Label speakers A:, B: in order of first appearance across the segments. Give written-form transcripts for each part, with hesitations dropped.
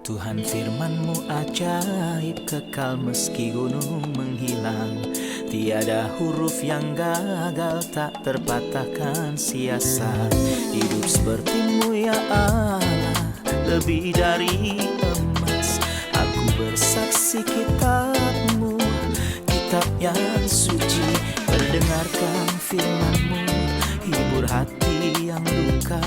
A: Tuhan firman-Mu ajaib, kekal meski gunung menghilang. Tiada huruf yang gagal, tak terpatahkan siasat. Hidup seperti-Mu ya Allah, lebih dari emas. Aku bersaksi kitab-Mu, kitab yang suci. Mendengarkan firman-Mu, hibur hati yang luka.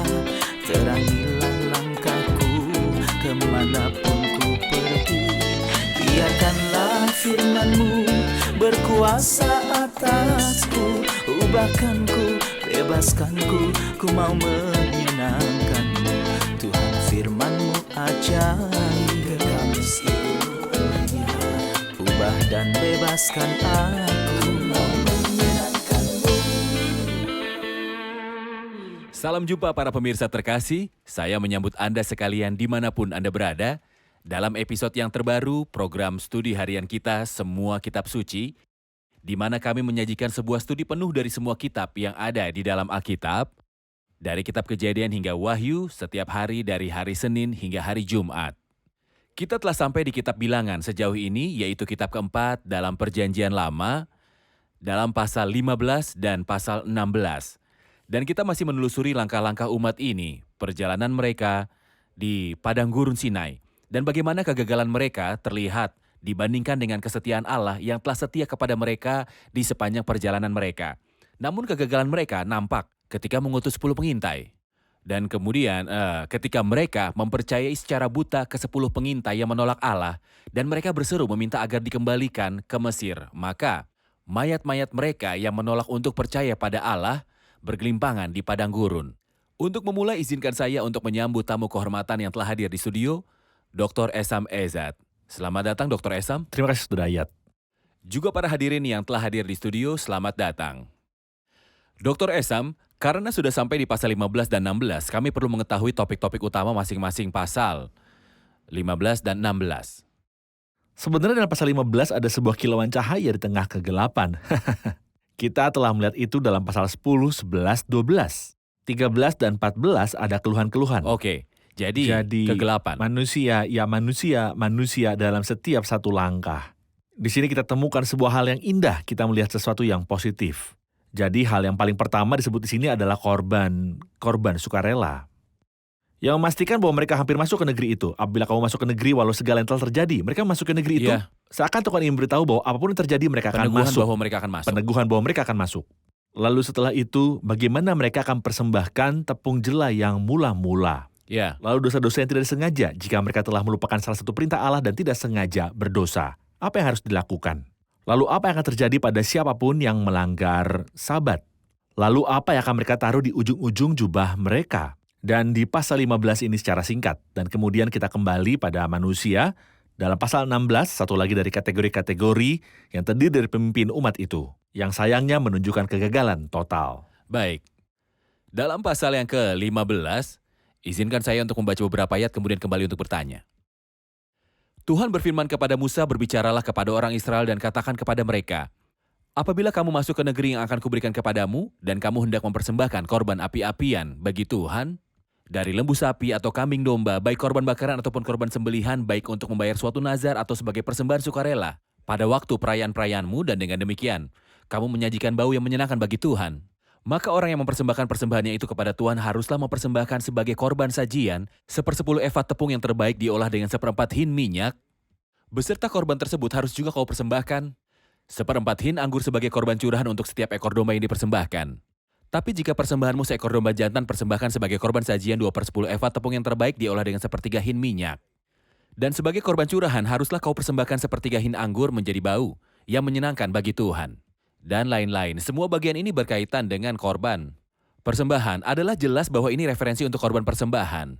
A: Terangilah langkahku kemanapun ku pergi. Biarkanlah firman-Mu berkuasa atasku. Ubahkanku, bebaskanku, ku mau menyenangkan-Mu. Tuhan firman-Mu ajaib, kekal meski ubah dan bebaskan aku, mau menyenangkan-Mu.
B: Salam jumpa para pemirsa terkasih, saya menyambut Anda sekalian dimanapun Anda berada dalam episode yang terbaru program studi harian kita Semua Kitab Suci, di mana kami menyajikan sebuah studi penuh dari semua kitab yang ada di dalam Alkitab, dari kitab Kejadian hingga Wahyu setiap hari dari hari Senin hingga hari Jumat. Kita telah sampai di kitab Bilangan sejauh ini, yaitu kitab keempat dalam Perjanjian Lama, dalam pasal 15 dan pasal 16. Dan kita masih menelusuri langkah-langkah umat ini, perjalanan mereka di padang gurun Sinai, dan bagaimana kegagalan mereka terlihat dibandingkan dengan kesetiaan Allah yang telah setia kepada mereka di sepanjang perjalanan mereka. Namun kegagalan mereka nampak ketika mengutus 10 pengintai. Dan kemudian ketika mereka mempercayai secara buta ke 10 pengintai yang menolak Allah, dan mereka berseru meminta agar dikembalikan ke Mesir, maka mayat-mayat mereka yang menolak untuk percaya pada Allah bergelimpangan di padang gurun. Untuk memulai, izinkan saya untuk menyambut tamu kehormatan yang telah hadir di studio, Dr. Esam Ezat. Selamat datang Dr. Esam.
C: Terima kasih Saudara Ayat.
B: Juga para hadirin yang telah hadir di studio, selamat datang. Dr. Esam, karena sudah sampai di pasal 15 dan 16, kami perlu mengetahui topik-topik utama masing-masing pasal 15 dan 16.
C: Sebenarnya dalam pasal 15 ada sebuah kilauan cahaya di tengah kegelapan. Kita telah melihat itu dalam pasal 10, 11, 12. 13 dan 14 ada keluhan-keluhan.
B: Oke, jadi kegelapan.
C: Manusia dalam setiap satu langkah. Di sini kita temukan sebuah hal yang indah, kita melihat sesuatu yang positif. Jadi hal yang paling pertama disebut di sini adalah korban sukarela. Yang memastikan bahwa mereka hampir masuk ke negeri itu. Apabila kamu masuk ke negeri walau segala yang telah terjadi, mereka masuk ke negeri itu.
B: Iya.
C: Seakan Tuhan ingin beritahu bahwa apapun yang terjadi mereka akan
B: Peneguhan
C: masuk.
B: bahwa mereka akan masuk.
C: Peneguhan bahwa mereka akan masuk. Lalu setelah itu, bagaimana mereka akan persembahkan tepung jelai yang mula-mula.
B: Ya.
C: Lalu dosa-dosa yang tidak disengaja, jika mereka telah melupakan salah satu perintah Allah dan tidak sengaja berdosa. Apa yang harus dilakukan? Lalu apa yang akan terjadi pada siapapun yang melanggar Sabat? Lalu apa yang akan mereka taruh di ujung-ujung jubah mereka? Dan di pasal 15 ini secara singkat. Dan kemudian kita kembali pada manusia. Dalam pasal 16, satu lagi dari kategori-kategori yang terdiri dari pemimpin umat itu. Yang sayangnya menunjukkan kegagalan total.
B: Baik. Dalam pasal yang ke-15, izinkan saya untuk membaca beberapa ayat kemudian kembali untuk bertanya. Tuhan berfirman kepada Musa, berbicaralah kepada orang Israel dan katakan kepada mereka, apabila kamu masuk ke negeri yang akan kuberikan kepadamu, dan kamu hendak mempersembahkan korban api-apian bagi Tuhan, dari lembu sapi atau kambing domba, baik korban bakaran ataupun korban sembelihan, baik untuk membayar suatu nazar atau sebagai persembahan sukarela, pada waktu perayaan-perayaanmu, dan dengan demikian, kamu menyajikan bau yang menyenangkan bagi Tuhan. Maka orang yang mempersembahkan persembahannya itu kepada Tuhan haruslah mempersembahkan sebagai korban sajian 1/10 efat tepung yang terbaik diolah dengan 1/4 hin minyak. Beserta korban tersebut harus juga kau persembahkan 1/4 hin anggur sebagai korban curahan untuk setiap ekor domba yang dipersembahkan. Tapi jika persembahanmu seekor domba jantan, persembahkan sebagai korban sajian 2/10 efat tepung yang terbaik diolah dengan 1/3 hin minyak. Dan sebagai korban curahan haruslah kau persembahkan 1/3 hin anggur menjadi bau yang menyenangkan bagi Tuhan. Dan lain-lain. Semua bagian ini berkaitan dengan korban. Persembahan adalah jelas bahwa ini referensi untuk korban persembahan.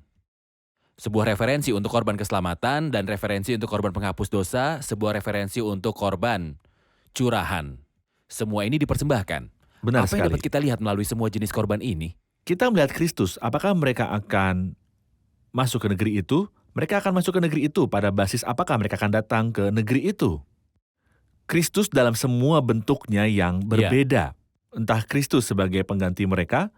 B: Sebuah referensi untuk korban keselamatan dan referensi untuk korban penghapus dosa, sebuah referensi untuk korban curahan. Semua ini dipersembahkan.
C: Benar
B: Apa yang
C: sekali.
B: dapat kita lihat melalui semua jenis korban ini?
C: Kita melihat Kristus, apakah mereka akan masuk ke negeri itu? Mereka akan masuk ke negeri itu pada basis apakah mereka akan datang ke negeri itu? Kristus dalam semua bentuknya yang berbeda. Entah Kristus sebagai pengganti mereka,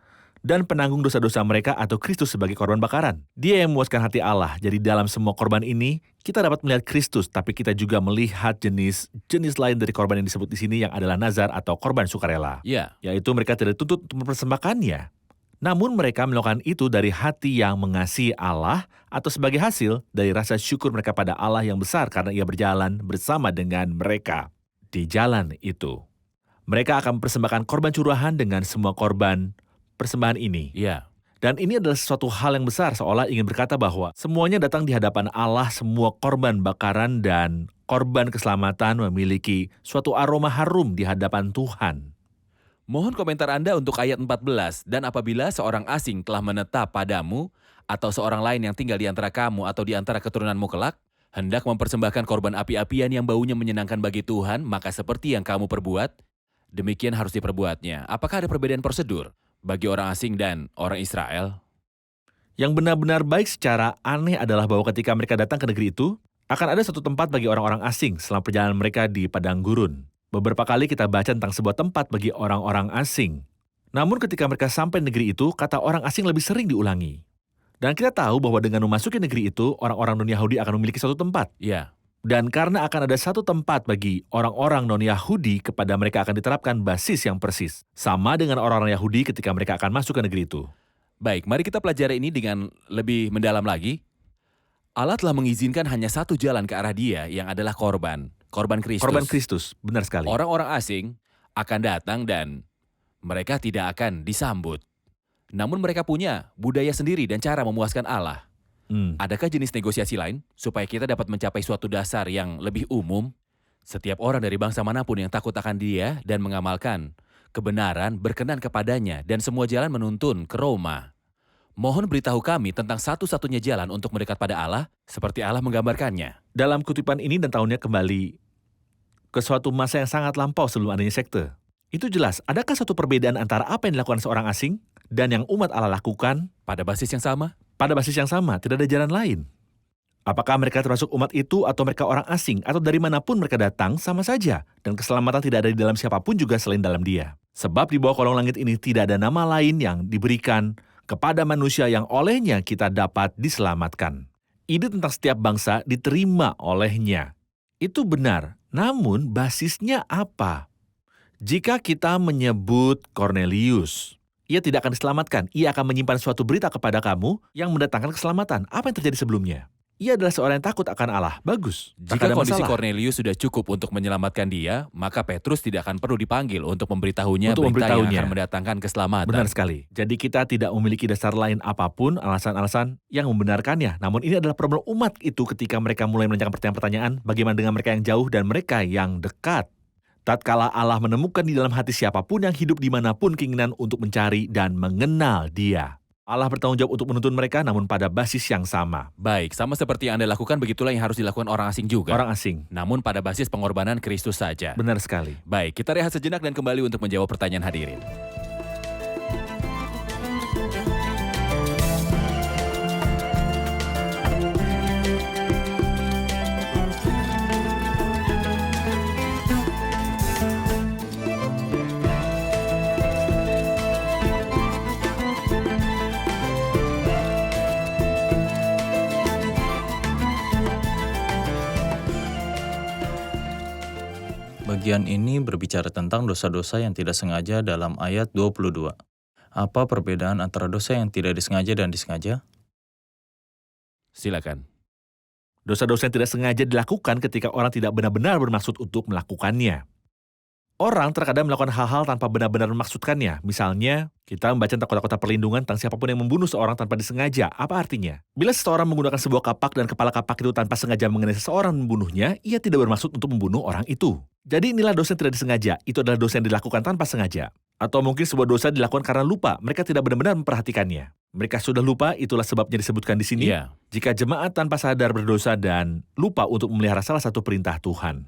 C: dan penanggung dosa-dosa mereka atau Kristus sebagai korban bakaran. Dia yang memuaskan hati Allah. Jadi dalam semua korban ini, kita dapat melihat Kristus, tapi kita juga melihat jenis lain dari korban yang disebut di sini yang adalah nazar atau korban sukarela.
B: Ya,
C: Yaitu mereka tidak dituntut untuk mempersembahkannya. Namun mereka melakukan itu dari hati yang mengasihi Allah atau sebagai hasil dari rasa syukur mereka pada Allah yang besar karena ia berjalan bersama dengan mereka di jalan itu. Mereka akan mempersembahkan korban curahan dengan semua korban persembahan ini.
B: ya.
C: Dan ini adalah sesuatu hal yang besar seolah ingin berkata bahwa semuanya datang di hadapan Allah, semua korban bakaran dan korban keselamatan memiliki suatu aroma harum di hadapan Tuhan.
B: Mohon komentar Anda untuk ayat 14. Dan apabila seorang asing telah menetap padamu, atau seorang lain yang tinggal di antara kamu atau di antara keturunanmu kelak, hendak mempersembahkan korban api-apian yang baunya menyenangkan bagi Tuhan, maka seperti yang kamu perbuat, demikian harus diperbuatnya. Apakah ada perbedaan prosedur bagi orang asing dan orang Israel?
C: Yang benar-benar baik secara aneh adalah bahwa ketika mereka datang ke negeri itu, akan ada satu tempat bagi orang-orang asing selama perjalanan mereka di padang gurun. Beberapa kali kita baca tentang sebuah tempat bagi orang-orang asing. Namun ketika mereka sampai negeri itu, kata orang asing lebih sering diulangi. Dan kita tahu bahwa dengan memasuki negeri itu, orang-orang non-Yahudi akan memiliki satu tempat.
B: Ya,
C: Dan karena akan ada satu tempat bagi orang-orang non-Yahudi, kepada mereka akan diterapkan basis yang persis. Sama dengan orang-orang Yahudi ketika mereka akan masuk ke negeri itu.
B: baik, mari kita pelajari ini dengan lebih mendalam lagi. Allah telah mengizinkan hanya satu jalan ke arah Dia yang adalah korban Kristus.
C: Korban Kristus, benar sekali.
B: Orang-orang asing akan datang dan mereka tidak akan disambut. Namun mereka punya budaya sendiri dan cara memuaskan Allah. Adakah jenis negosiasi lain supaya kita dapat mencapai suatu dasar yang lebih umum? Setiap orang dari bangsa manapun yang takut akan Dia dan mengamalkan kebenaran berkenan kepadanya dan semua jalan menuntun ke Roma. Mohon beritahu kami tentang satu-satunya jalan untuk mendekat pada Allah seperti Allah menggambarkannya.
C: Dalam kutipan ini dan tahunnya kembali ke suatu masa yang sangat lampau sebelum adanya sekte. Itu jelas, adakah suatu perbedaan antara apa yang dilakukan seorang asing dan yang umat Allah lakukan
B: Pada basis yang sama?
C: pada basis yang sama, tidak ada jalan lain? Apakah mereka termasuk umat itu atau mereka orang asing atau dari manapun mereka datang sama saja dan keselamatan tidak ada di dalam siapapun juga selain dalam Dia. Sebab di bawah kolong langit ini tidak ada nama lain yang diberikan kepada manusia yang olehnya kita dapat diselamatkan. Ide tentang setiap bangsa diterima olehnya. Itu benar, namun basisnya apa? Jika kita menyebut Cornelius, ia tidak akan diselamatkan. Ia akan menyimpan suatu berita kepada kamu yang mendatangkan keselamatan. Apa yang terjadi sebelumnya? Ia adalah seorang yang takut akan Allah. Bagus. Tak
B: Jika
C: ada
B: kondisi
C: masalah.
B: Cornelius sudah cukup untuk menyelamatkan dia, maka Petrus tidak akan perlu dipanggil untuk memberitahunya
C: Untuk
B: berita yang
C: memberitahunya.
B: akan mendatangkan keselamatan.
C: Benar sekali. Jadi kita tidak memiliki dasar lain apapun, alasan-alasan yang membenarkannya. Namun ini adalah problem umat itu ketika mereka mulai menanyakan pertanyaan-pertanyaan, bagaimana dengan mereka yang jauh dan mereka yang dekat. Tatkala Allah menemukan di dalam hati siapapun yang hidup dimanapun keinginan untuk mencari dan mengenal Dia. Allah bertanggung jawab untuk menuntun mereka, namun pada basis yang sama.
B: Baik, sama seperti yang Anda lakukan, begitulah yang harus dilakukan orang asing juga.
C: Orang asing.
B: Namun pada basis pengorbanan Kristus saja.
C: Benar sekali.
B: Baik, kita rehat sejenak dan kembali untuk menjawab pertanyaan hadirin.
D: Bagian ini berbicara tentang dosa-dosa yang tidak sengaja dalam ayat 22. Apa perbedaan antara dosa yang tidak disengaja dan disengaja?
B: Silakan.
C: Dosa-dosa yang tidak sengaja dilakukan ketika orang tidak benar-benar bermaksud untuk melakukannya. Orang terkadang melakukan hal-hal tanpa benar-benar memaksudkannya. Misalnya, kita membaca tentang kota-kota perlindungan tentang siapapun yang membunuh seorang tanpa disengaja. Apa artinya? Bila seseorang menggunakan sebuah kapak dan kepala kapak itu tanpa sengaja mengenai seseorang membunuhnya, ia tidak bermaksud untuk membunuh orang itu. Jadi inilah dosa yang tidak disengaja. Itu adalah dosa yang dilakukan tanpa sengaja. Atau mungkin sebuah dosa dilakukan karena lupa. Mereka tidak benar-benar memperhatikannya. Mereka sudah lupa, itulah sebabnya disebutkan di sini.
B: Iya.
C: Jika jemaat tanpa sadar berdosa dan lupa untuk memelihara salah satu perintah Tuhan.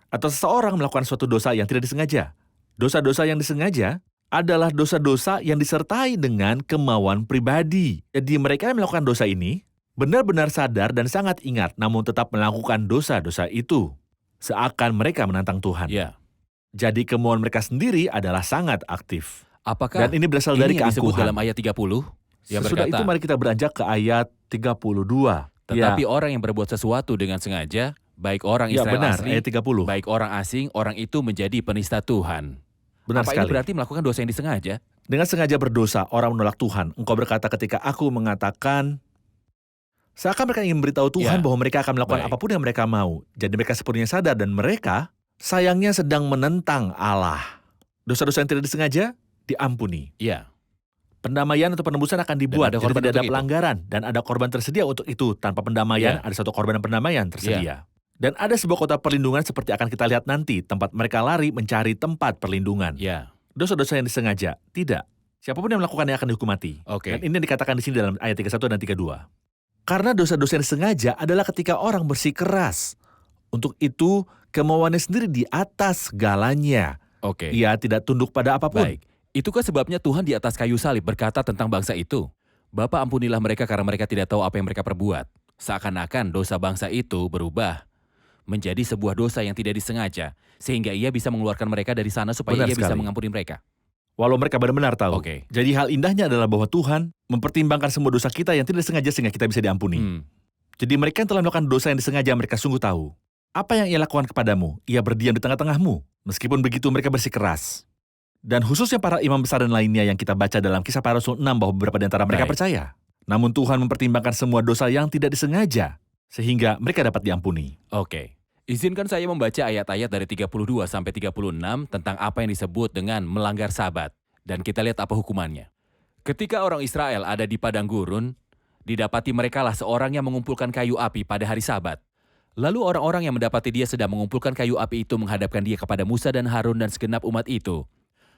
C: Atau seseorang melakukan suatu dosa yang tidak disengaja. Dosa-dosa yang disengaja adalah dosa-dosa yang disertai dengan kemauan pribadi. Jadi mereka yang melakukan dosa ini benar-benar sadar dan sangat ingat, namun tetap melakukan dosa-dosa itu. Seakan mereka menantang Tuhan.
B: Ya.
C: Jadi kemauan mereka sendiri adalah sangat aktif.
B: Apakah
C: Dan ini berasal dari
B: yang disebut
C: keangkuhan.
B: dalam ayat 30 yang
C: Sesudah
B: berkata,
C: itu mari kita beranjak ke ayat 32.
B: tetapi orang yang berbuat sesuatu dengan sengaja, baik orang
C: Ya
B: Israel
C: benar,
B: asli,
C: ayat 30.
B: baik orang asing, orang itu menjadi penista Tuhan.
C: Benar
B: Apa
C: sekali.
B: ini berarti melakukan dosa yang disengaja?
C: Dengan sengaja berdosa, orang menolak Tuhan. Engkau berkata ketika aku mengatakan, seakan mereka ingin memberitahu Tuhan
B: Ya,
C: bahwa mereka akan melakukan
B: baik.
C: apapun yang mereka mau. Jadi mereka sepenuhnya sadar dan mereka sayangnya sedang menentang Allah. Dosa-dosa yang tidak disengaja diampuni.
B: Ya,
C: Pendamaian atau penebusan akan dibuat,
B: ada
C: jadi
B: korban
C: tidak ada
B: untuk itu.
C: pelanggaran. Dan ada korban tersedia untuk itu. Tanpa pendamaian,
B: Ya.
C: ada satu korban dan pendamaian tersedia. Dan ada sebuah kota perlindungan seperti akan kita lihat nanti, tempat mereka lari mencari tempat perlindungan.
B: ya,
C: Dosa-dosa yang disengaja, tidak. Siapapun yang melakukannya akan dihukum mati.
B: oke.
C: Dan ini yang dikatakan di sini dalam ayat 31 dan 32. Karena dosa-dosa yang disengaja adalah ketika orang bersikeras. Untuk itu, kemauannya sendiri di atas segalanya.
B: Oke.
C: Ia tidak tunduk pada apapun.
B: Baik, itukah sebabnya Tuhan di atas kayu salib berkata tentang bangsa itu? Bapa ampunilah mereka karena mereka tidak tahu apa yang mereka perbuat. Seakan-akan dosa bangsa itu berubah menjadi sebuah dosa yang tidak disengaja, sehingga ia bisa mengeluarkan mereka dari sana supaya
C: Benar
B: ia bisa
C: sekali.
B: mengampuni mereka.
C: Walau mereka benar-benar tahu.
B: Oke.
C: Jadi hal indahnya adalah bahwa Tuhan mempertimbangkan semua dosa kita yang tidak disengaja sehingga kita bisa diampuni. Jadi mereka yang telah melakukan dosa yang disengaja mereka sungguh tahu. Apa yang ia lakukan kepadamu? Ia berdiam di tengah-tengahmu. Meskipun begitu mereka bersikeras. Dan khususnya para imam besar dan lainnya yang kita baca dalam Kisah Para Rasul 6 bahwa beberapa di antara mereka
B: Baik.
C: percaya. Namun Tuhan mempertimbangkan semua dosa yang tidak disengaja sehingga mereka dapat diampuni.
B: Oke. Izinkan saya membaca ayat-ayat dari 32 sampai 36 tentang apa yang disebut dengan melanggar Sabat. Dan kita lihat apa hukumannya. Ketika orang Israel ada di padang gurun, didapati merekalah seorang yang mengumpulkan kayu api pada hari Sabat. Lalu orang-orang yang mendapati dia sedang mengumpulkan kayu api itu menghadapkan dia kepada Musa dan Harun dan segenap umat itu.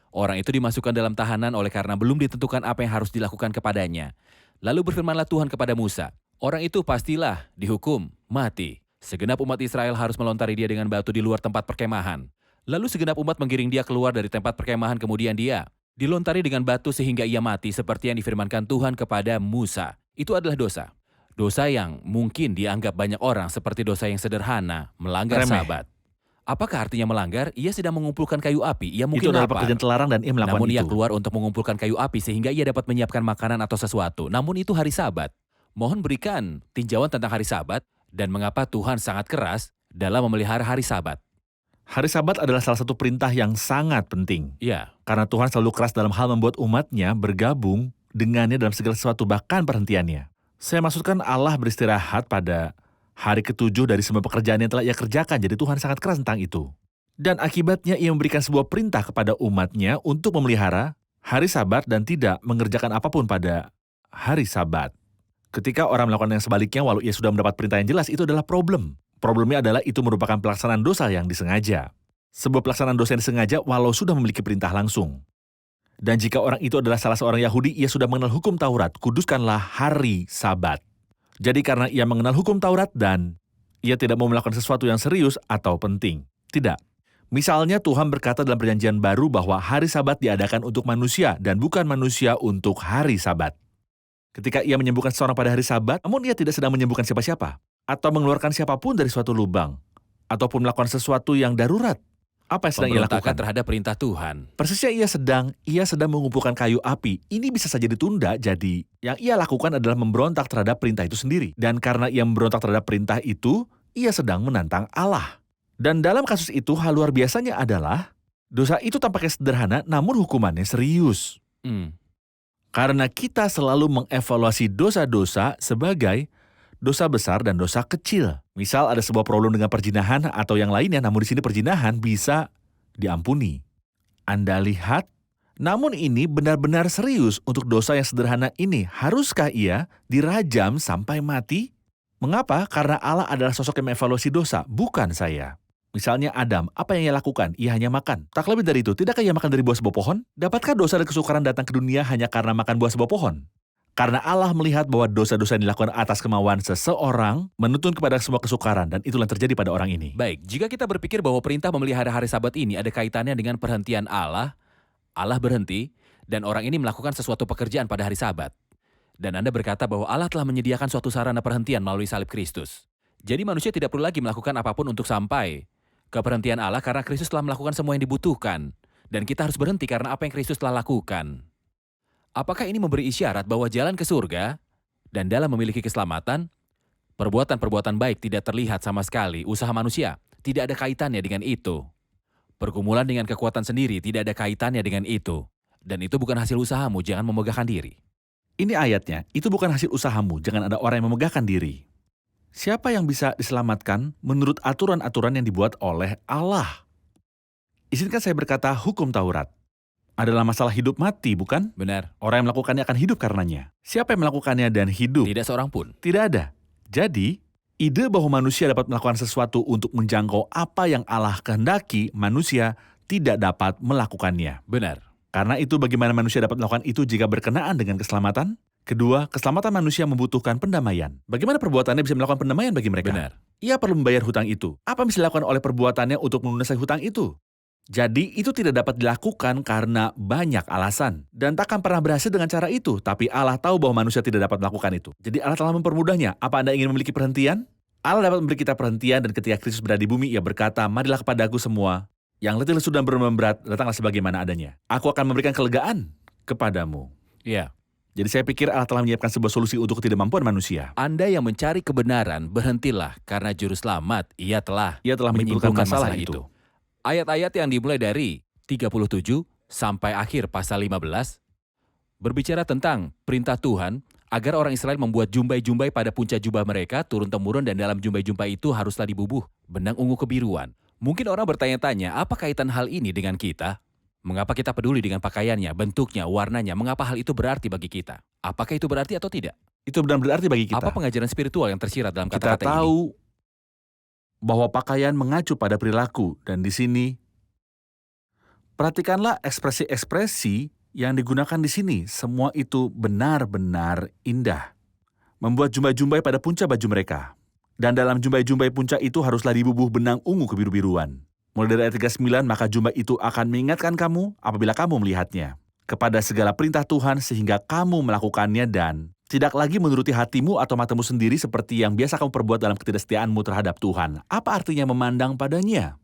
B: Orang itu dimasukkan dalam tahanan oleh karena belum ditentukan apa yang harus dilakukan kepadanya. Lalu berfirmanlah Tuhan kepada Musa, orang itu pastilah dihukum mati. Segenap umat Israel harus melontari dia dengan batu di luar tempat perkemahan. Lalu segenap umat menggiring dia keluar dari tempat perkemahan, kemudian dia dilontari dengan batu sehingga ia mati seperti yang difirmankan Tuhan kepada Musa. Itu adalah dosa. Dosa yang mungkin dianggap banyak orang seperti dosa yang sederhana, melanggar
C: Remeh.
B: Sabat. Apakah artinya melanggar? Ia sedang mengumpulkan kayu api. Ia
C: Itu
B: mungkin
C: adalah
B: lapar.
C: pekerjaan terlarang dan ia melakukan
B: Namun ia
C: itu.
B: keluar untuk mengumpulkan kayu api sehingga ia dapat menyiapkan makanan atau sesuatu. Namun itu hari Sabat. Mohon berikan tinjauan tentang hari Sabat dan mengapa Tuhan sangat keras dalam memelihara hari Sabat.
C: Hari Sabat adalah salah satu perintah yang sangat penting.
B: Ya,
C: Karena Tuhan selalu keras dalam hal membuat umatnya bergabung dengannya dalam segala sesuatu, bahkan perhentiannya. Saya maksudkan Allah beristirahat pada hari ketujuh dari semua pekerjaan yang telah ia kerjakan, jadi Tuhan sangat keras tentang itu. Dan akibatnya ia memberikan sebuah perintah kepada umatnya untuk memelihara hari Sabat dan tidak mengerjakan apapun pada hari Sabat. Ketika orang melakukan yang sebaliknya, walau ia sudah mendapat perintah yang jelas, itu adalah problem. Problemnya adalah itu merupakan pelaksanaan dosa yang disengaja. Sebuah pelaksanaan dosa yang disengaja walau sudah memiliki perintah langsung. Dan jika orang itu adalah salah seorang Yahudi, ia sudah mengenal hukum Taurat, kuduskanlah hari Sabat. Jadi karena ia mengenal hukum Taurat dan ia tidak mau melakukan sesuatu yang serius atau penting. Tidak. Misalnya Tuhan berkata dalam perjanjian baru bahwa hari Sabat diadakan untuk manusia dan bukan manusia untuk hari Sabat. Ketika ia menyembuhkan seseorang pada hari Sabat, namun ia tidak sedang menyembuhkan siapa-siapa, atau mengeluarkan siapapun dari suatu lubang, ataupun melakukan sesuatu yang darurat. Apa yang sedang ia
B: pemberontakan
C: lakukan?
B: terhadap perintah Tuhan.
C: Persisnya ia sedang mengumpulkan kayu api. Ini bisa saja ditunda, jadi yang ia lakukan adalah memberontak terhadap perintah itu sendiri. Dan karena ia memberontak terhadap perintah itu, ia sedang menantang Allah. Dan dalam kasus itu, hal luar biasanya adalah, dosa itu tampaknya sederhana, namun hukumannya serius. Karena kita selalu mengevaluasi dosa-dosa sebagai dosa besar dan dosa kecil. Misal ada sebuah problem dengan perzinahan atau yang lainnya, namun di sini perzinahan bisa diampuni. Anda lihat, namun ini benar-benar serius untuk dosa yang sederhana ini. Haruskah ia dirajam sampai mati? Mengapa? Karena Allah adalah sosok yang mengevaluasi dosa, bukan saya. Misalnya Adam, apa yang ia lakukan? Ia hanya makan. Tak lebih dari itu, tidakkah ia makan dari buah sebuah pohon? Dapatkah dosa dan kesukaran datang ke dunia hanya karena makan buah sebuah pohon? Karena Allah melihat bahwa dosa-dosa yang dilakukan atas kemauan seseorang menuntun kepada semua kesukaran, dan itulah yang terjadi pada orang ini.
B: Baik, jika kita berpikir bahwa perintah memelihara hari Sabat ini ada kaitannya dengan perhentian Allah, Allah berhenti, dan orang ini melakukan sesuatu pekerjaan pada hari Sabat. Dan Anda berkata bahwa Allah telah menyediakan suatu sarana perhentian melalui salib Kristus. Jadi manusia tidak perlu lagi melakukan apapun untuk sampai ke perhentian Allah karena Kristus telah melakukan semua yang dibutuhkan. Dan kita harus berhenti karena apa yang Kristus telah lakukan. Apakah ini memberi isyarat bahwa jalan ke surga dan dalam memiliki keselamatan, perbuatan-perbuatan baik tidak terlihat sama sekali, usaha manusia tidak ada kaitannya dengan itu. Pergumulan dengan kekuatan sendiri tidak ada kaitannya dengan itu. Dan itu bukan hasil usahamu, jangan memegahkan diri.
C: Ini ayatnya, itu bukan hasil usahamu, jangan ada orang yang memegahkan diri. Siapa yang bisa diselamatkan menurut aturan-aturan yang dibuat oleh Allah? Izinkan saya berkata hukum Taurat adalah masalah hidup mati, bukan?
B: Benar,
C: Orang yang melakukannya akan hidup karenanya. Siapa yang melakukannya dan hidup?
B: tidak seorang pun.
C: Tidak ada. Jadi, ide bahwa manusia dapat melakukan sesuatu untuk menjangkau apa yang Allah kehendaki, manusia tidak dapat melakukannya.
B: Benar,
C: Karena itu bagaimana manusia dapat melakukan itu jika berkenaan dengan keselamatan? Kedua, keselamatan manusia membutuhkan pendamaian. Bagaimana perbuatannya bisa melakukan pendamaian bagi mereka?
B: benar.
C: Ia perlu membayar hutang itu. Apa yang bisa dilakukan oleh perbuatannya untuk melunasi hutang itu? Jadi itu tidak dapat dilakukan karena banyak alasan. Dan takkan pernah berhasil dengan cara itu. Tapi Allah tahu bahwa manusia tidak dapat melakukan itu. Jadi Allah telah mempermudahnya. Apa Anda ingin memiliki perhentian? Allah dapat memberi kita perhentian dan ketika Kristus berada di bumi, ia berkata, marilah kepadaku semua yang letih lesu dan beban berat, datanglah sebagaimana adanya. Aku akan memberikan kelegaan kepadamu.
B: Ya,
C: Jadi saya pikir Allah telah menyiapkan sebuah solusi untuk ketidakmampuan manusia.
B: Anda yang mencari kebenaran, berhentilah karena juru selamat, ia telah
C: menyimpulkan
B: masalah
C: masalah itu.
B: Ayat-ayat yang dimulai dari 37 sampai akhir pasal 15 berbicara tentang perintah Tuhan agar orang Israel membuat jumbai-jumbai pada puncak jubah mereka turun-temurun dan dalam jumbai-jumbai itu haruslah dibubuh benang ungu kebiruan. Mungkin orang bertanya-tanya, apa kaitan hal ini dengan kita? Mengapa kita peduli dengan pakaiannya, bentuknya, warnanya? Mengapa hal itu berarti bagi kita? Apakah itu berarti atau tidak?
C: Itu benar berarti bagi kita.
B: Apa pengajaran spiritual yang tersirat dalam
C: Kita
B: kata-kata ini?
C: tahu bahwa pakaian mengacu pada perilaku. Dan di sini, perhatikanlah ekspresi-ekspresi yang digunakan di sini. Semua itu benar-benar indah. Membuat jumbai-jumbai pada puncak baju mereka. Dan dalam jumbai-jumbai puncak itu haruslah dibubuh benang ungu kebiru-biruan. Mulai dari ayat 39, maka jumbai itu akan mengingatkan kamu apabila kamu melihatnya. Kepada segala perintah Tuhan sehingga kamu melakukannya dan tidak lagi menuruti hatimu atau matamu sendiri seperti yang biasa kamu perbuat dalam ketidaksetiaanmu terhadap Tuhan. Apa artinya memandang padanya?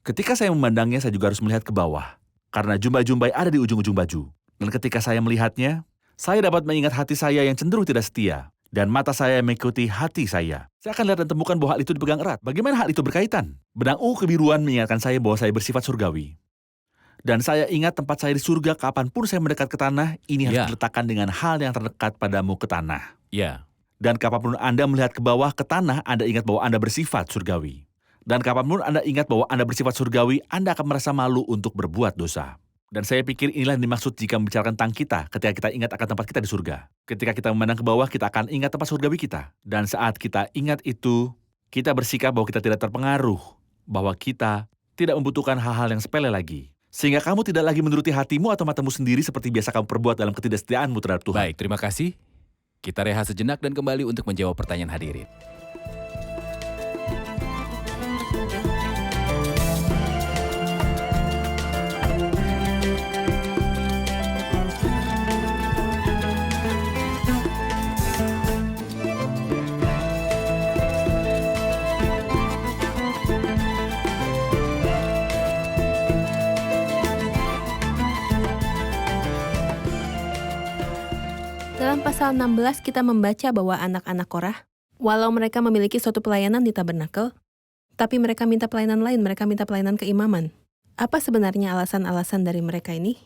C: Ketika saya memandangnya, saya juga harus melihat ke bawah. Karena jumbai-jumbai ada di ujung-ujung baju. Dan ketika saya melihatnya, saya dapat mengingat hati saya yang cenderung tidak setia. Dan mata saya mengikuti hati saya. Saya akan lihat dan temukan bahwa hal itu dipegang erat. Bagaimana hal itu berkaitan? Benang ungu kebiruan mengingatkan saya bahwa saya bersifat surgawi. Dan saya ingat tempat saya di surga, kapanpun saya mendekat ke tanah, ini harus
B: Ya.
C: diletakkan dengan hal yang terdekat padamu ke tanah.
B: Ya,
C: Dan kapanpun Anda melihat ke bawah ke tanah, Anda ingat bahwa Anda bersifat surgawi. Dan kapanpun Anda ingat bahwa Anda bersifat surgawi, Anda akan merasa malu untuk berbuat dosa. Dan saya pikir inilah yang dimaksud jika membicarakan tentang kita ketika kita ingat akan tempat kita di surga. Ketika kita memandang ke bawah, kita akan ingat tempat surgawi kita. Dan saat kita ingat itu, kita bersikap bahwa kita tidak terpengaruh, bahwa kita tidak membutuhkan hal-hal yang sepele lagi. Sehingga kamu tidak lagi menuruti hatimu atau matamu sendiri seperti biasa kamu perbuat dalam ketidaksetiaanmu terhadap Tuhan.
B: baik, terima kasih. Kita rehat sejenak dan kembali untuk menjawab pertanyaan hadirin.
E: Dalam pasal 16 kita membaca bahwa anak-anak Korah, walau mereka memiliki suatu pelayanan di tabernakel, tapi mereka minta pelayanan lain, mereka minta pelayanan keimaman. Apa sebenarnya alasan-alasan dari mereka ini?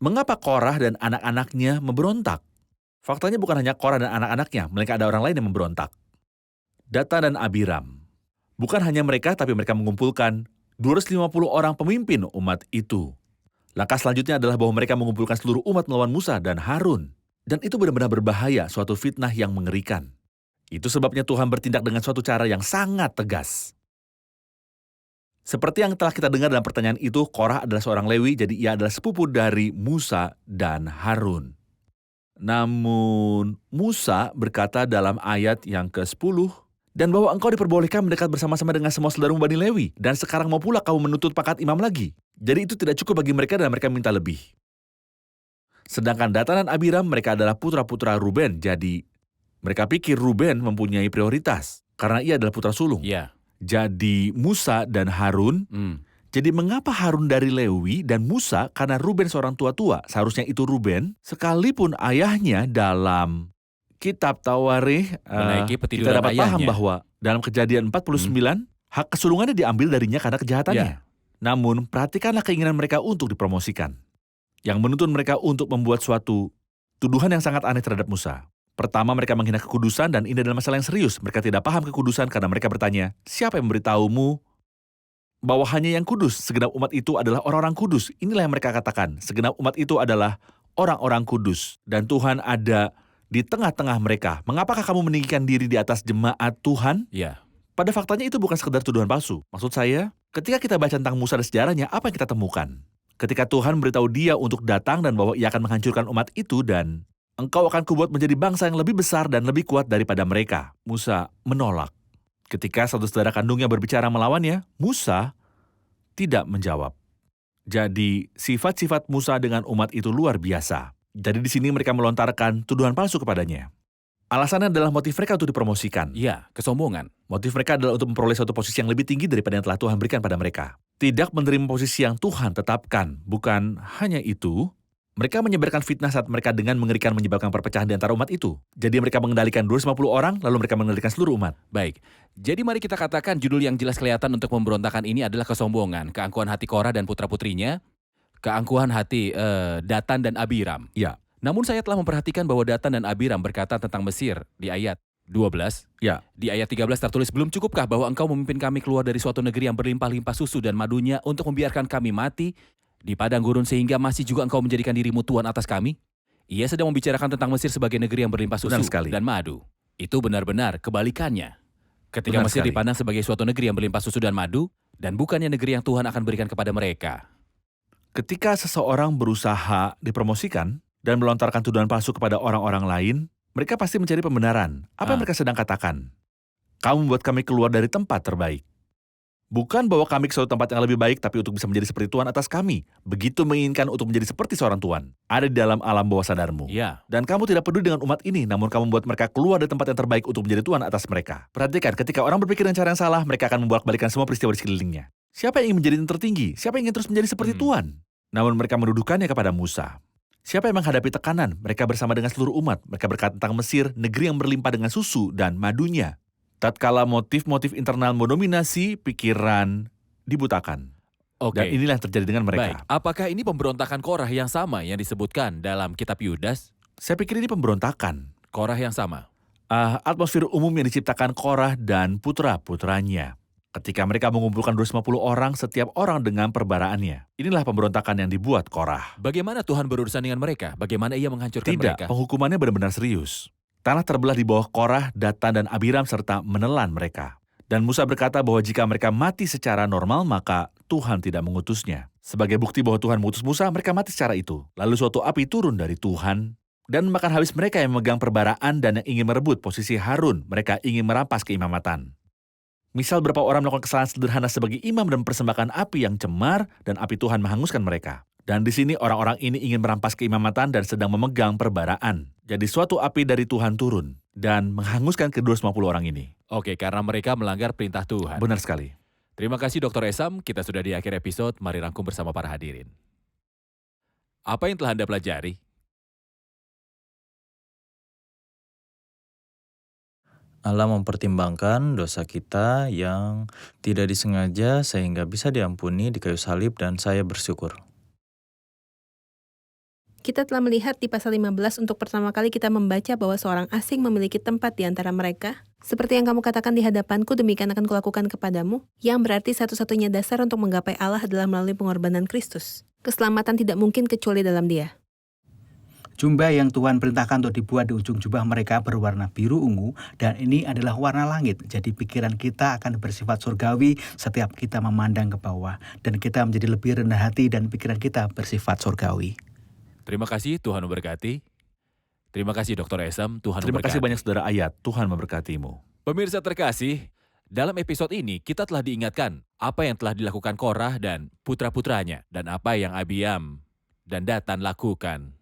C: Mengapa Korah dan anak-anaknya memberontak? Faktanya bukan hanya Korah dan anak-anaknya, melainkan ada orang lain yang memberontak. Datan dan Abiram. Bukan hanya mereka, tapi mereka mengumpulkan 250 orang pemimpin umat itu. Langkah selanjutnya adalah bahwa mereka mengumpulkan seluruh umat melawan Musa dan Harun. Dan itu benar-benar berbahaya, suatu fitnah yang mengerikan. Itu sebabnya Tuhan bertindak dengan suatu cara yang sangat tegas. Seperti yang telah kita dengar dalam pertanyaan itu, Korah adalah seorang Lewi, jadi ia adalah sepupu dari Musa dan Harun. Namun, Musa berkata dalam ayat yang ke-10, dan bahwa engkau diperbolehkan mendekat bersama-sama dengan semua saudaramu Bani Lewi, dan sekarang mau pula kamu menuntut pangkat imam lagi. Jadi itu tidak cukup bagi mereka dan mereka minta lebih. Sedangkan Datan dan Abiram mereka adalah putra-putra Ruben, jadi mereka pikir Ruben mempunyai prioritas, karena ia adalah putra sulung.
B: Ya,
C: Jadi Musa dan Harun. Jadi mengapa Harun dari Lewi dan Musa karena Ruben seorang tua-tua, seharusnya itu Ruben, sekalipun ayahnya dalam kitab Tawarikh,
B: Menaiki
C: kita
B: petiduran
C: dapat paham
B: ayahnya.
C: bahwa dalam Kejadian 49, hak kesulungannya diambil darinya karena kejahatannya. Namun perhatikanlah keinginan mereka untuk dipromosikan, yang menuntun mereka untuk membuat suatu tuduhan yang sangat aneh terhadap Musa. Pertama, mereka menghina kekudusan dan ini adalah masalah yang serius. Mereka tidak paham kekudusan karena mereka bertanya, siapa yang memberitahumu bahwa hanya yang kudus, segenap umat itu adalah orang-orang kudus. Inilah yang mereka katakan, segenap umat itu adalah orang-orang kudus. Dan Tuhan ada di tengah-tengah mereka. Mengapakah kamu meninggikan diri di atas jemaat Tuhan?
B: Ya,
C: Pada faktanya itu bukan sekedar tuduhan palsu. Maksud saya, ketika kita baca tentang Musa dan sejarahnya, apa yang kita temukan? Ketika Tuhan memberitahu dia untuk datang dan bahwa ia akan menghancurkan umat itu dan engkau akan kubuat menjadi bangsa yang lebih besar dan lebih kuat daripada mereka. Musa menolak. Ketika satu saudara kandungnya berbicara melawannya, Musa tidak menjawab. Jadi, sifat-sifat Musa dengan umat itu luar biasa. Jadi di sini mereka melontarkan tuduhan palsu kepadanya. Alasannya adalah motif mereka untuk dipromosikan.
B: iya, kesombongan.
C: Motif mereka adalah untuk memperoleh suatu posisi yang lebih tinggi daripada yang telah Tuhan berikan pada mereka. Tidak menerima posisi yang Tuhan tetapkan. Bukan hanya itu, mereka menyebarkan fitnah saat mereka dengan mengerikan menyebabkan perpecahan di antara umat itu. Jadi mereka mengendalikan 250 orang, lalu mereka mengendalikan seluruh umat.
B: Baik, jadi mari kita katakan judul yang jelas kelihatan untuk pemberontakan ini adalah kesombongan, keangkuhan hati Korah dan putra-putrinya, keangkuhan hati Datan dan Abiram.
C: Ya.
B: Namun saya telah memperhatikan bahwa Datan dan Abiram berkata tentang Mesir di ayat 12.
C: Ya.
B: Di ayat 13 tertulis, belum cukupkah bahwa engkau memimpin kami keluar dari suatu negeri yang berlimpah-limpah susu dan madunya untuk membiarkan kami mati di padang gurun sehingga masih juga engkau menjadikan dirimu tuan atas kami? Ia sedang membicarakan tentang Mesir sebagai negeri yang berlimpah susu
C: Benar sekali.
B: dan madu. Itu benar-benar kebalikannya. Ketika
C: Benar
B: Mesir
C: sekali.
B: dipandang sebagai suatu negeri yang berlimpah susu dan madu, dan bukannya negeri yang Tuhan akan berikan kepada mereka.
C: Ketika seseorang berusaha dipromosikan dan melontarkan tuduhan palsu kepada orang-orang lain, mereka pasti mencari pembenaran. Apa yang mereka sedang katakan? Kamu membuat kami keluar dari tempat terbaik. Bukan bahwa kami ke suatu tempat yang lebih baik, tapi untuk bisa menjadi seperti Tuhan atas kami. Begitu menginginkan untuk menjadi seperti seorang Tuhan. Ada di dalam alam bawah sadarmu.
B: Ya,
C: Dan kamu tidak peduli dengan umat ini, namun kamu membuat mereka keluar dari tempat yang terbaik untuk menjadi Tuhan atas mereka. Perhatikan, ketika orang berpikir dengan cara yang salah, mereka akan membolak-balikan semua peristiwa di sekelilingnya. Siapa yang ingin menjadi yang tertinggi? Siapa yang ingin terus menjadi seperti Tuhan? Namun mereka menuduhkannya kepada Musa. Siapa yang menghadapi tekanan? Mereka bersama dengan seluruh umat. Mereka berkata tentang Mesir, negeri yang berlimpah dengan susu dan madunya. Tatkala motif-motif internal mendominasi, pikiran dibutakan.
B: oke.
C: Dan inilah yang terjadi dengan
B: Baik,
C: mereka.
B: apakah ini pemberontakan Korah yang sama yang disebutkan dalam kitab Yudas?
C: Saya pikir ini pemberontakan.
B: Korah yang sama.
C: Atmosfer umum yang diciptakan Korah dan putra-putranya. Ketika mereka mengumpulkan 250 orang, setiap orang dengan perbaraannya. Inilah pemberontakan yang dibuat Korah.
B: Bagaimana Tuhan berurusan dengan mereka? Bagaimana ia menghancurkan
C: Tidak,
B: mereka?
C: penghukumannya benar-benar serius. Tanah terbelah di bawah Korah, Datan, dan Abiram serta menelan mereka. Dan Musa berkata bahwa jika mereka mati secara normal, maka Tuhan tidak mengutusnya. Sebagai bukti bahwa Tuhan mengutus Musa, mereka mati secara itu. Lalu suatu api turun dari Tuhan dan memakan habis mereka yang memegang perbaraan dan yang ingin merebut posisi Harun. Mereka ingin merampas keimamatan. Misal beberapa orang melakukan kesalahan sederhana sebagai imam dan mempersembahkan api yang cemar dan api Tuhan menghanguskan mereka. Dan di sini orang-orang ini ingin merampas keimamatan dan sedang memegang perbaraan. Jadi suatu api dari Tuhan turun dan menghanguskan ke-250 orang ini.
B: Oke, karena mereka melanggar perintah Tuhan.
C: Benar sekali.
B: Terima kasih Dr. Esam, kita sudah di akhir episode, mari rangkum bersama para hadirin. Apa yang telah Anda pelajari?
D: Allah mempertimbangkan dosa kita yang tidak disengaja sehingga bisa diampuni di kayu salib dan saya bersyukur.
E: Kita telah melihat di pasal 15 untuk pertama kali kita membaca bahwa seorang asing memiliki tempat di antara mereka. Seperti yang kamu katakan di hadapanku, demikian akan kulakukan kepadamu, yang berarti satu-satunya dasar untuk menggapai Allah adalah melalui pengorbanan Kristus. Keselamatan tidak mungkin kecuali dalam Dia.
F: Jubah yang Tuhan perintahkan untuk dibuat di ujung jubah mereka berwarna biru ungu, dan ini adalah warna langit. Jadi pikiran kita akan bersifat surgawi setiap kita memandang ke bawah, dan kita menjadi lebih rendah hati dan pikiran kita bersifat surgawi.
B: Terima kasih, Tuhan memberkati. Terima kasih Dr. Esam, Tuhan
C: Terima
B: memberkati.
C: kasih banyak saudara Ayat, Tuhan memberkatimu.
B: Pemirsa terkasih, dalam episode ini kita telah diingatkan apa yang telah dilakukan Korah dan putra-putranya dan apa yang Abiam dan Datan lakukan.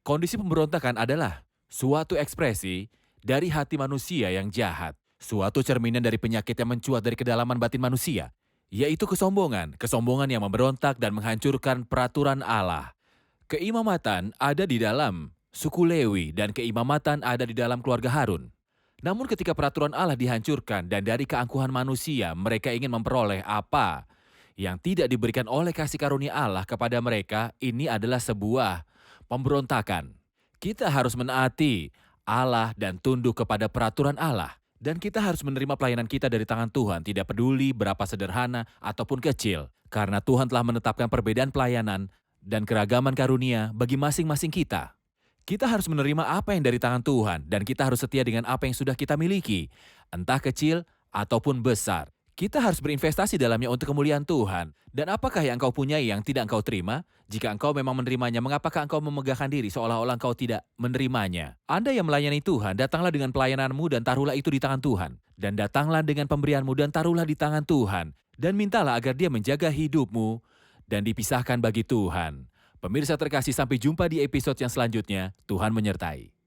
B: Kondisi pemberontakan adalah suatu ekspresi dari hati manusia yang jahat. suatu cerminan dari penyakit yang mencuat dari kedalaman batin manusia, yaitu kesombongan, kesombongan yang memberontak dan menghancurkan peraturan Allah. Keimamatan ada di dalam suku Lewi dan keimamatan ada di dalam keluarga Harun. Namun ketika peraturan Allah dihancurkan dan dari keangkuhan manusia mereka ingin memperoleh apa yang tidak diberikan oleh kasih karunia Allah kepada mereka, ini adalah sebuah pemberontakan. Kita harus menaati Allah dan tunduk kepada peraturan Allah. Dan kita harus menerima pelayanan kita dari tangan Tuhan, tidak peduli berapa sederhana ataupun kecil. Karena Tuhan telah menetapkan perbedaan pelayanan dan keragaman karunia bagi masing-masing kita. Kita harus menerima apa yang dari tangan Tuhan dan kita harus setia dengan apa yang sudah kita miliki, entah kecil ataupun besar. Kita harus berinvestasi dalamnya untuk kemuliaan Tuhan. Dan apakah yang engkau punyai yang tidak engkau terima? Jika engkau memang menerimanya, mengapakah engkau memegahkan diri seolah-olah engkau tidak menerimanya? Anda yang melayani Tuhan, datanglah dengan pelayananmu dan taruhlah itu di tangan Tuhan. Dan datanglah dengan pemberianmu dan taruhlah di tangan Tuhan. Dan mintalah agar Dia menjaga hidupmu dan dipisahkan bagi Tuhan. Pemirsa terkasih, sampai jumpa di episode yang selanjutnya. Tuhan menyertai.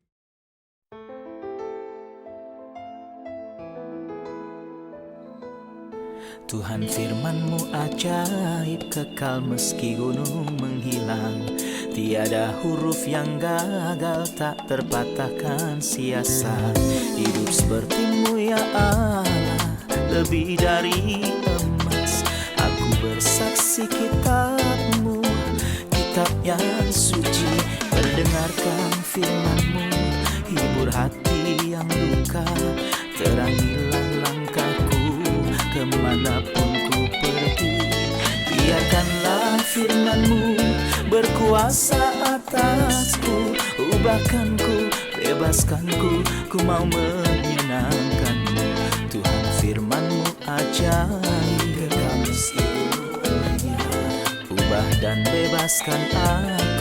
A: Tuhan firman-Mu ajaib, kekal meski gunung menghilang. Tiada huruf yang gagal, tak terpatahkan siasat. Hidup seperti-Mu ya Allah, lebih dari emas. Aku bersaksi kitab-Mu, kitab yang suci. Mendengarkan firman-Mu, hibur hati yang luka. Terangilah langkahku kemanapun ku pergi. Biarkanlah firman-Mu berkuasa atasku. Ubahkanku, bebaskanku, ku mau menyenangkan-Mu. Tuhan firman-Mu ajaib, ubah dan bebaskan aku.